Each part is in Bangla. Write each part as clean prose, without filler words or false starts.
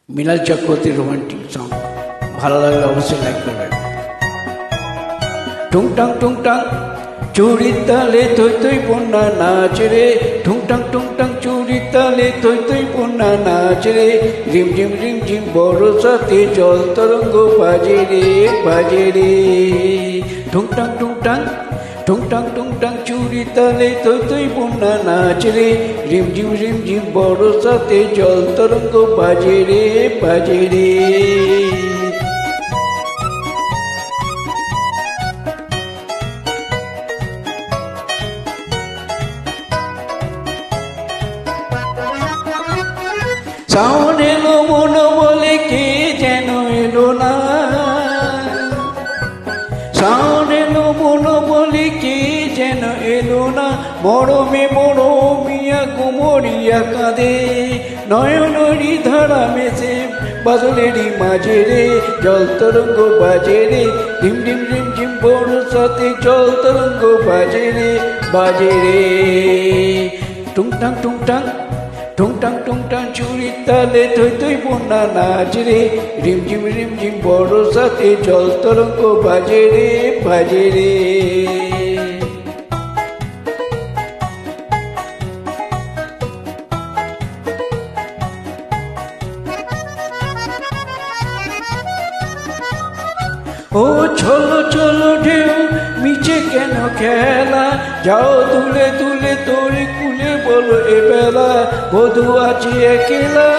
মৃণাল চক্রবর্তীর রোমান্টিক সং ভালো লাগলে অবশ্যই লাইক করবেন। টুংটাং টুংটাং চুরির তালে থই থই বন্যা নাচ রে, টুংটাং টুংটাং চুরির তালে থই থই বন্যা নাচ রে, রিমঝিম রিমঝিম বরসাতে জল তরঙ্গ বাজে রে বাজে রে। টুংটাং টুংটাং টুংটাং টুংটাং চুরির তালে থই থই বন্যা নাচ রে, রিমঝিম রিমঝিম বরসাতে জল তরঙ্গ বাজে রে বাজে রে। শ্রাবণ এলো মন বলে কে যেন এলো না, শ্রাবণ এলো মন বলে কে যেন এলো না, মরমে মরমিয়া কুমরিয়া কাঁদে, নয়নরি ধারা মেশে বাদলেরই মাঝে রে, জল তরঙ্গ বাজে রে, রিম রিম রিম ঝিম বরসাতে জল তরঙ্গ বাজে রে বাজে রে। টুংটাং টুংটাং টুংটাং টুংটাং চুরির তালে থই থই বন্যা নাচ রে, রিমঝিম রিমঝিম বরসাতে জল তরঙ্গ বাজে রে বাজে রে। ও চলো চলো ঢেউ মিছে কেন খেলা, যাও তুলে তুলে তোরে কুলে বলো এ বেলা, বধু আছে একলা।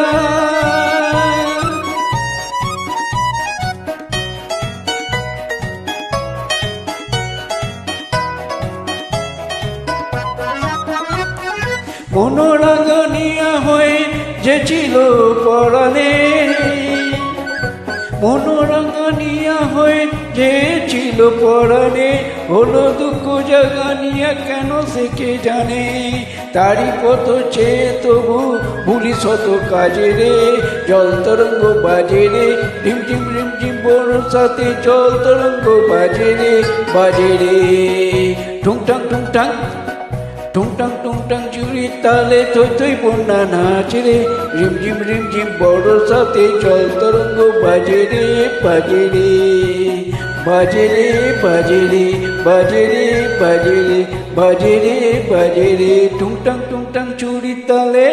মনোরাঙানিয়া হয়ে যে ছিল পরাণে, মনোরঙ্গনিয়া হয়ে যে ছিল পরাণে, হলো দুঃখ জাগানিয়া কেন সে কে জানে, তারি পথ চেয়ে তবু ভুলি শত কাজে রে, জল তরঙ্গ বাজে রে, রিমঝিম রিমঝিম বরসাতে জল তরঙ্গ বাজে রে বাজে রে। টুংটাং টুংটাং টুংটাং টুংটাং চুরির তালে থই থই বন্যা নাচ রে, রিমঝিম রিমঝিম বরসাতে জল তরঙ্গ বাজে রে বাজে রে বাজে রে বাজে রে বাজে রে বাজে রে বাজে রে বাজে রে। টুংটাং টুংটাং চুরির তালে